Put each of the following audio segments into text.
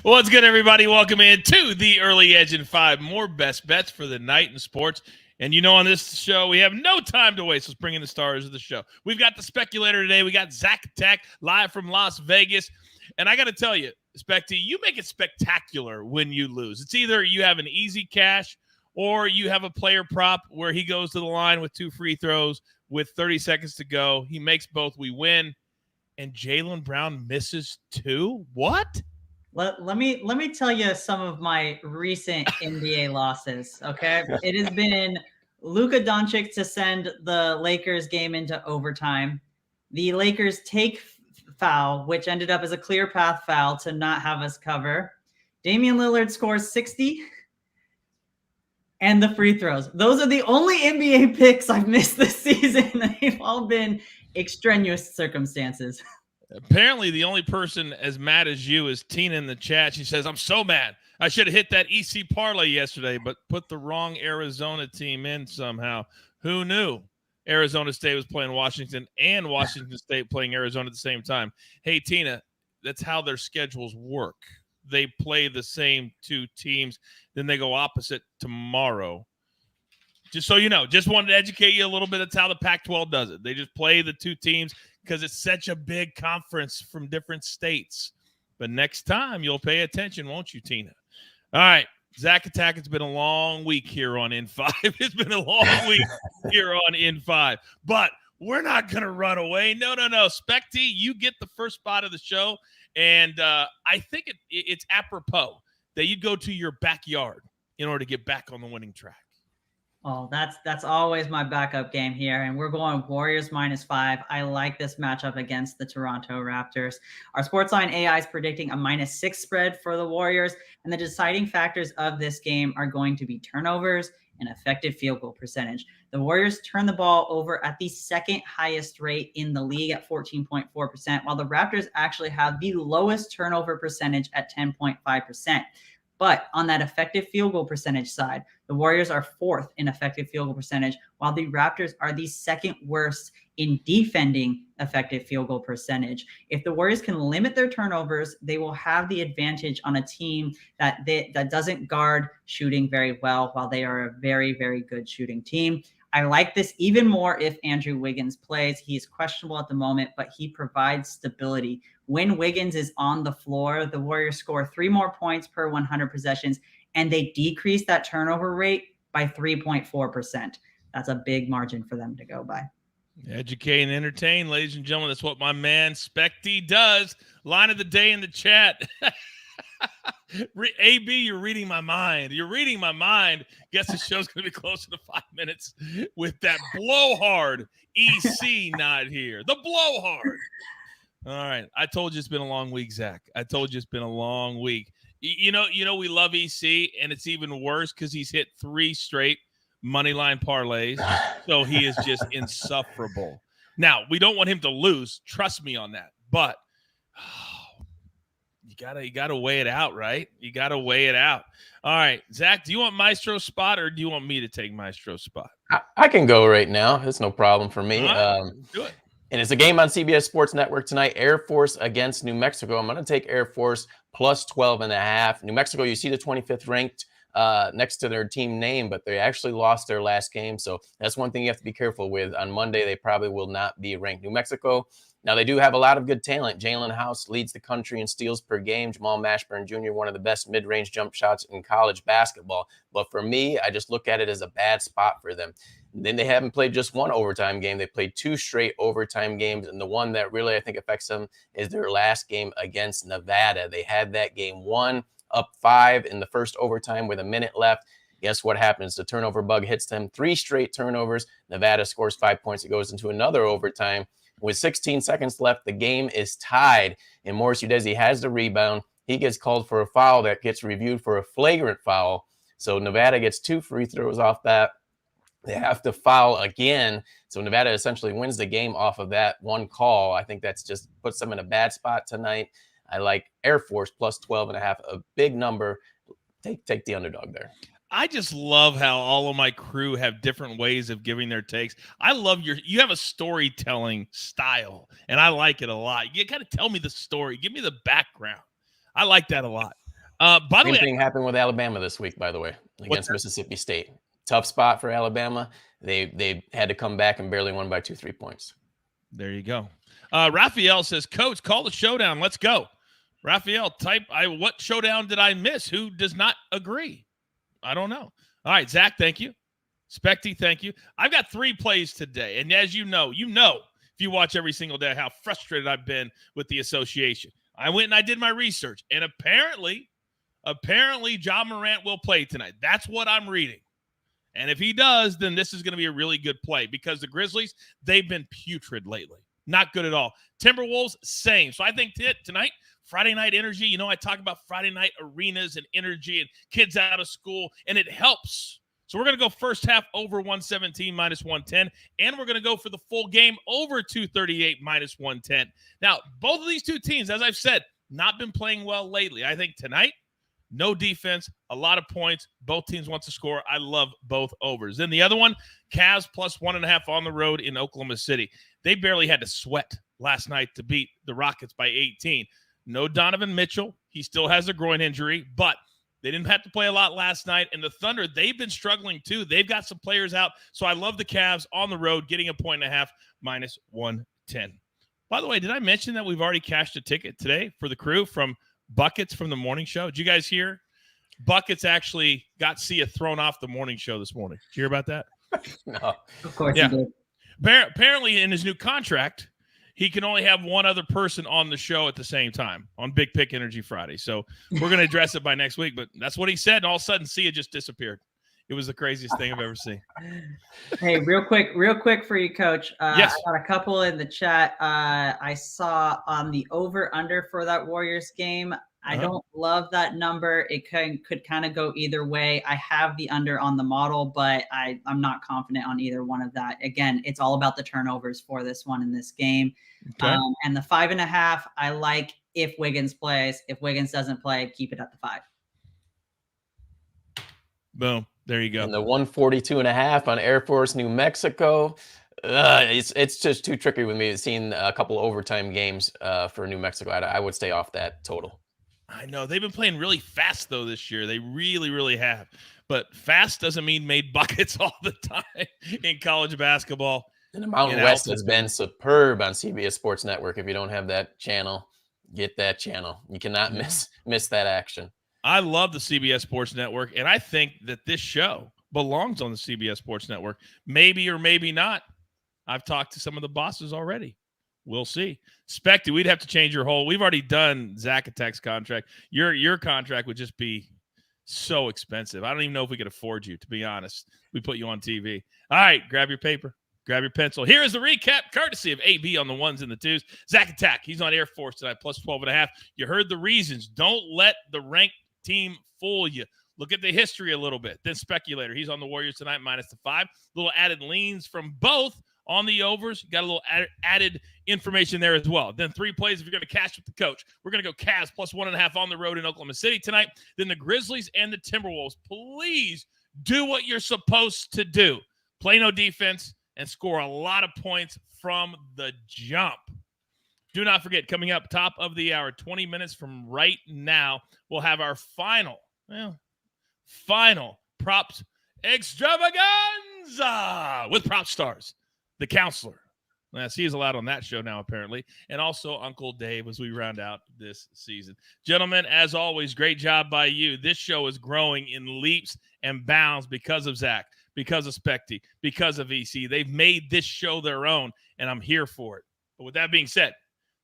What's good, everybody? Welcome in to the Early Edge in 5. More best bets for the night in sports. And on this show, we have no time to waste. Let's bring in the stars of the show. We've got the speculator today. We got Zack live from Las Vegas. And I got to tell you, Specty, you make it spectacular when you lose. It's either you have an easy cash or you have a player prop where he goes to the line with 2 free throws with 30 seconds to go. He makes both. We win. And Jaylen Brown misses 2? What? Let me tell you some of my recent NBA losses, okay? It has been Luka Doncic to send the Lakers game into overtime. The Lakers take foul, which ended up as a clear path foul to not have us cover. Damian Lillard scores 60 and the free throws. Those are the only NBA picks I've missed this season. They've all been extraneous circumstances. Apparently, the only person as mad as you is Tina in the chat. She says, I'm so mad. I should have hit that EC parlay yesterday, but put the wrong Arizona team in somehow. Who knew Arizona State was playing Washington and Washington State playing Arizona at the same time? Hey, Tina, that's how their schedules work. They play the same 2 teams, then they go opposite tomorrow. Just so you know, just wanted to educate you a little bit. That's how the Pac-12 does it. They just play the 2 teams because it's such a big conference from different states. But next time, you'll pay attention, won't you, Tina? All right, Zack Attack, it's been a long week here on In5. It's been a long week here on In5. But we're not going to run away. No. Specty, you get the first spot of the show. And I think it's apropos that you go to your backyard in order to get back on the winning track. Oh, that's always my backup game here. And we're going Warriors -5. I like this matchup against the Toronto Raptors. Our SportsLine AI is predicting a -6 spread for the Warriors. And the deciding factors of this game are going to be turnovers and effective field goal percentage. The Warriors turn the ball over at the second highest rate in the league at 14.4%, while the Raptors actually have the lowest turnover percentage at 10.5%. But on that effective field goal percentage side, the Warriors are 4th in effective field goal percentage, while the Raptors are the 2nd worst in defending effective field goal percentage. If the Warriors can limit their turnovers, they will have the advantage on a team that doesn't guard shooting very well, while they are a very, very good shooting team. I like this even more if Andrew Wiggins plays. He's questionable at the moment, but he provides stability. When Wiggins is on the floor, the Warriors score 3 more points per 100 possessions, and they decrease that turnover rate by 3.4%. That's a big margin for them to go by. Educate and entertain, ladies and gentlemen. That's what my man Specty does. Line of the day in the chat. AB, you're reading my mind. Guess the show's going to be closer to 5 minutes with that blowhard EC not here. The blowhard. All right. I told you it's been a long week, Zack. I told you it's been a long week. You know, we love EC, and it's even worse because he's hit 3 straight money line parlays. So he is just insufferable. Now, we don't want him to lose. Trust me on that. But you gotta weigh it out, right? You gotta weigh it out. All right, Zack, do you want Maestro's spot or do you want me to take Maestro's spot? I can go right now. It's no problem for me. Right, do it. And it's a game on CBS Sports Network tonight. Air Force against New Mexico. I'm going to take Air Force plus 12.5. New Mexico, you see the 25th ranked next to their team name, but they actually lost their last game. So that's one thing you have to be careful with. On Monday, they probably will not be ranked. New Mexico, now they do have a lot of good talent. Jalen House leads the country in steals per game. Jamal Mashburn Jr., one of the best mid-range jump shots in college basketball. But for me, I just look at it as a bad spot for them. Then they haven't played just one overtime game. They played 2 straight overtime games. And the one that really I think affects them is their last game against Nevada. They had that game won up 5 in the first overtime with a minute left. Guess what happens? The turnover bug hits them. 3 straight turnovers. Nevada scores 5 points. It goes into another overtime. With 16 seconds left, the game is tied. And Morris Udeze has the rebound. He gets called for a foul that gets reviewed for a flagrant foul. So Nevada gets 2 free throws off that. They have to foul again. So Nevada essentially wins the game off of that one call. I think that's just puts them in a bad spot tonight. I like Air Force plus 12.5, a big number. Take the underdog there. I just love how all of my crew have different ways of giving their takes. I love you have a storytelling style, and I like it a lot. You got to tell me the story. Give me the background. I like that a lot. By the Same way, thing happened with Alabama this week, by the way, against Mississippi State. Tough spot for Alabama. They had to come back and barely won by 2-3 points. There you go. Raphael says, Coach, call the showdown. Let's go. Raphael, what showdown did I miss? Who does not agree? I don't know. All right, Zach, thank you. Specty, thank you. I've got 3 plays today. And as you know, if you watch every single day, how frustrated I've been with the association. I went and I did my research. And apparently, Ja Morant will play tonight. That's what I'm reading. And if he does, then this is going to be a really good play because the Grizzlies, they've been putrid lately. Not good at all. Timberwolves, same. So I think tonight, Friday night energy, I talk about Friday night arenas and energy and kids out of school, and it helps. So we're going to go first half over 117 minus 110, and we're going to go for the full game over 238 minus 110. Now, both of these two teams, as I've said, not been playing well lately. I think tonight, no defense, a lot of points. Both teams want to score. I love both overs. Then the other one, Cavs plus 1.5 on the road in Oklahoma City. They barely had to sweat last night to beat the Rockets by 18. No Donovan Mitchell. He still has a groin injury, but they didn't have to play a lot last night. And the Thunder, they've been struggling too. They've got some players out. So I love the Cavs on the road, getting 1.5 minus 110. By the way, did I mention that we've already cashed a ticket today for the crew from Buckets from the morning show? Did you guys hear? Buckets actually got Sia thrown off the morning show this morning. Did you hear about that? No. Of course Yeah. he did. Apparently, in his new contract, he can only have one other person on the show at the same time on Big Pick Energy Friday. So we're going to address it by next week. But that's what he said. And all of a sudden, Sia just disappeared. It was the craziest thing I've ever seen. Hey, real quick for you, Coach. Yes. I got a couple in the chat. I saw on the over-under for that Warriors game. I don't love that number. It could kind of go either way. I have the under on the model, but I'm not confident on either one of that. Again, it's all about the turnovers for this one in this game. Okay. And the 5.5, I like if Wiggins plays. If Wiggins doesn't play, keep it at the 5. Boom. There you go. And the 142.5 on Air Force, New Mexico. It's just too tricky with me. Seeing a couple of overtime games for New Mexico. I would stay off that total. I know. They've been playing really fast, though, this year. They really, really have. But fast doesn't mean made buckets all the time in college basketball. And the Mountain West has been superb on CBS Sports Network. If you don't have that channel, get that channel. You cannot miss that action. I love the CBS Sports Network, and I think that this show belongs on the CBS Sports Network. Maybe or maybe not. I've talked to some of the bosses already. We'll see. Spector, we'd have to change your whole. We've already done Zack Attack's contract. Your contract would just be so expensive. I don't even know if we could afford you, to be honest. We put you on TV. All right, grab your paper. Grab your pencil. Here is the recap, courtesy of AB on the ones and the twos. Zack Attack, he's on Air Force tonight, plus 12.5. You heard the reasons. Don't let the ranked team fool you. Look at the history a little bit. Then Speculator, he's on the Warriors tonight, minus the 5. Little added leans from both on the overs. Got a little added information there as well. Then 3 plays if you're going to cash with the coach. We're going to go Cavs plus 1.5 on the road in Oklahoma City tonight. Then the Grizzlies and the Timberwolves. Please do what you're supposed to do. Play no defense and score a lot of points from the jump. Do not forget, coming up top of the hour, 20 minutes from right now, we'll have our final props extravaganza with Prop Stars, the counselor. Yes, he is allowed on that show now, apparently, and also Uncle Dave as we round out this season. Gentlemen, as always, great job by you. This show is growing in leaps and bounds because of Zach, because of Specty, because of EC. They've made this show their own, and I'm here for it. But with that being said,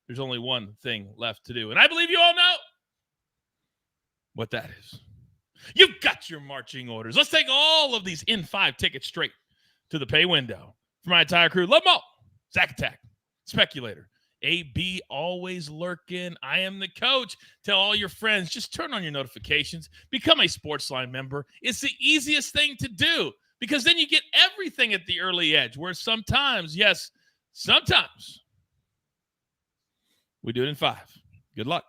there's only one thing left to do, and I believe you all know what that is. You've got your marching orders. Let's take all of these in-5 tickets straight to the pay window. For my entire crew, love them all. Zack Attack, Speculator, AB always lurking. I am the coach. Tell all your friends, just turn on your notifications. Become a SportsLine member. It's the easiest thing to do because then you get everything at the early edge where sometimes, yes, sometimes we do it in 5. Good luck.